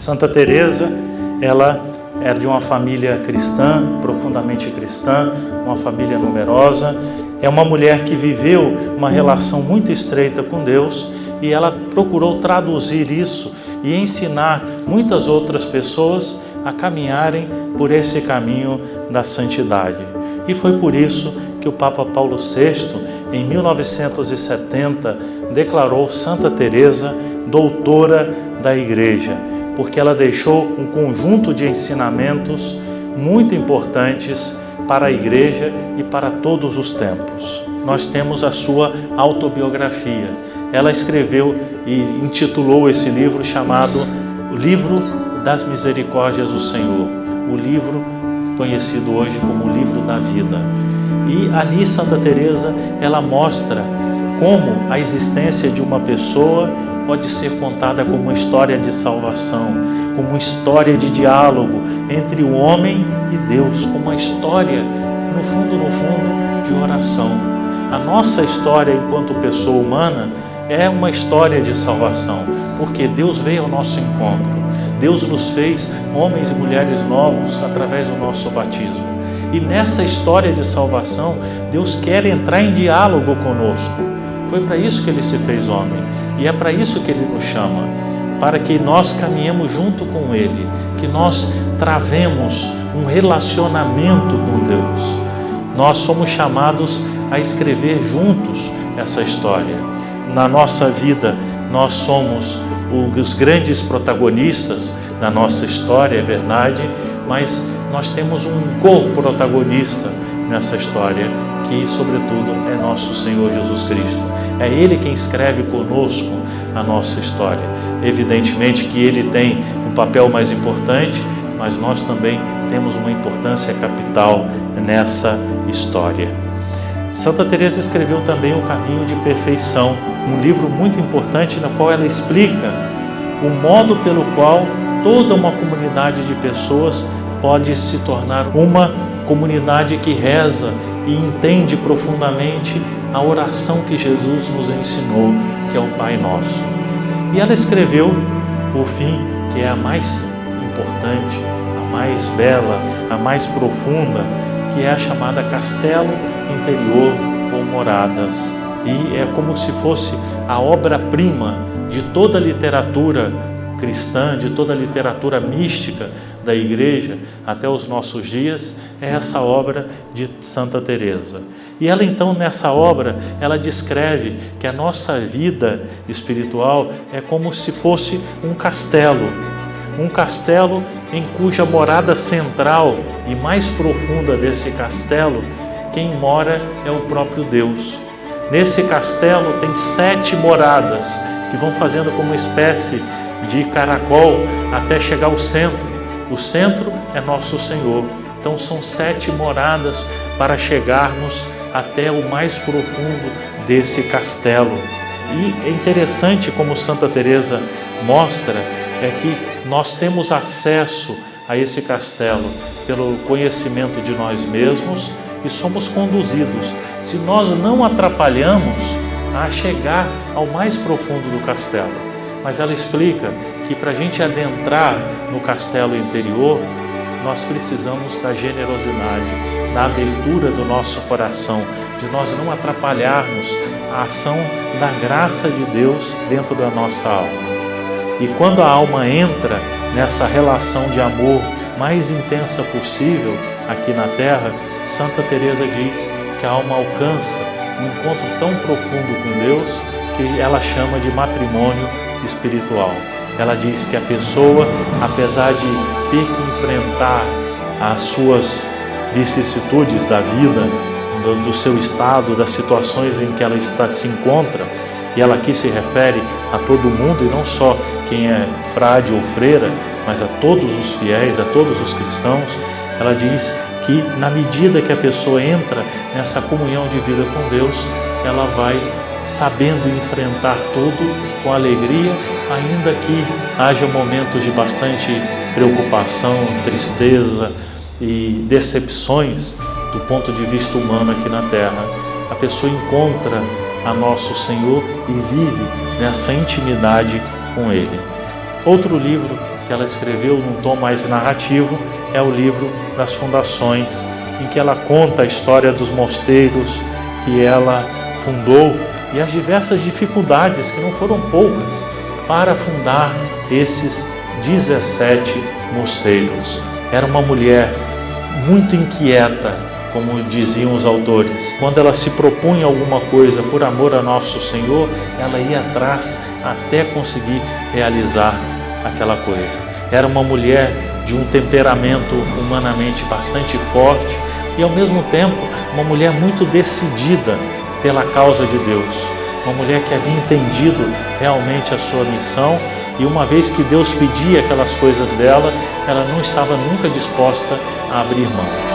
Santa Teresa, ela era de uma família cristã, profundamente cristã, uma família numerosa. É uma mulher que viveu uma relação muito estreita com Deus e ela procurou traduzir isso e ensinar muitas outras pessoas a caminharem por esse caminho da santidade. E foi por isso que o Papa Paulo VI, em 1970, declarou Santa Teresa doutora da Igreja, porque ela deixou um conjunto de ensinamentos muito importantes para a Igreja e para todos os tempos. Nós temos a sua autobiografia. Ela escreveu e intitulou esse livro chamado O Livro das Misericórdias do Senhor, o livro conhecido hoje como o Livro da Vida. E ali Santa Teresa, ela mostra como a existência de uma pessoa pode ser contada como uma história de salvação, como uma história de diálogo entre o homem e Deus, como uma história, no fundo, de oração. A nossa história enquanto pessoa humana é uma história de salvação, porque Deus veio ao nosso encontro. Deus nos fez homens e mulheres novos através do nosso batismo. E nessa história de salvação, Deus quer entrar em diálogo conosco. Foi para isso que Ele se fez homem. E é para isso que Ele nos chama, para que nós caminhemos junto com Ele, que nós travemos um relacionamento com Deus. Nós somos chamados a escrever juntos essa história. Na nossa vida, nós somos os grandes protagonistas da nossa história, é verdade, mas nós temos um co-protagonista nessa história, que, sobretudo, é nosso Senhor Jesus Cristo. É Ele quem escreve conosco a nossa história. Evidentemente que Ele tem um papel mais importante, mas nós também temos uma importância capital nessa história. Santa Teresa escreveu também O Caminho de Perfeição, um livro muito importante no qual ela explica o modo pelo qual toda uma comunidade de pessoas pode se tornar uma comunidade que reza e entende profundamente a oração que Jesus nos ensinou, que é o Pai Nosso. E ela escreveu, por fim, que é a mais importante, a mais bela, a mais profunda, que é a chamada Castelo Interior ou Moradas. E é como se fosse a obra-prima de toda a literatura cristã, de toda a literatura mística da Igreja até os nossos dias, é essa obra de Santa Teresa. E ela então, nessa obra, ela descreve que a nossa vida espiritual é como se fosse um castelo em cuja morada central e mais profunda desse castelo, quem mora é o próprio Deus. Nesse castelo tem 7 moradas que vão fazendo como uma espécie de caracol até chegar ao centro. O centro é nosso Senhor. Então são 7 moradas para chegarmos até o mais profundo desse castelo. E é interessante como Santa Teresa mostra é que nós temos acesso a esse castelo pelo conhecimento de nós mesmos e somos conduzidos, se nós não atrapalhamos, a chegar ao mais profundo do castelo. Mas ela explica que para a gente adentrar no castelo interior, nós precisamos da generosidade, da abertura do nosso coração, de nós não atrapalharmos a ação da graça de Deus dentro da nossa alma. E quando a alma entra nessa relação de amor mais intensa possível aqui na Terra, Santa Teresa diz que a alma alcança um encontro tão profundo com Deus que ela chama de matrimônio espiritual. Ela diz que a pessoa, apesar de ter que enfrentar as suas vicissitudes da vida, do seu estado, das situações em que ela se encontra, e ela aqui se refere a todo mundo, e não só quem é frade ou freira, mas a todos os fiéis, a todos os cristãos. Ela diz que na medida que a pessoa entra nessa comunhão de vida com Deus, ela vai sabendo enfrentar tudo com alegria, ainda que haja momentos de bastante preocupação, tristeza e decepções do ponto de vista humano aqui na Terra. A pessoa encontra a nosso Senhor e vive nessa intimidade com Ele. Outro livro que ela escreveu num tom mais narrativo é o livro das Fundações, em que ela conta a história dos mosteiros que ela fundou e as diversas dificuldades, que não foram poucas, para fundar esses 17 mosteiros. Era uma mulher muito inquieta, como diziam os autores. Quando ela se propunha alguma coisa por amor a nosso Senhor, ela ia atrás até conseguir realizar aquela coisa. Era uma mulher de um temperamento humanamente bastante forte e, ao mesmo tempo, uma mulher muito decidida pela causa de Deus. Uma mulher que havia entendido realmente a sua missão e, uma vez que Deus pedia aquelas coisas dela, ela não estava nunca disposta a abrir mão.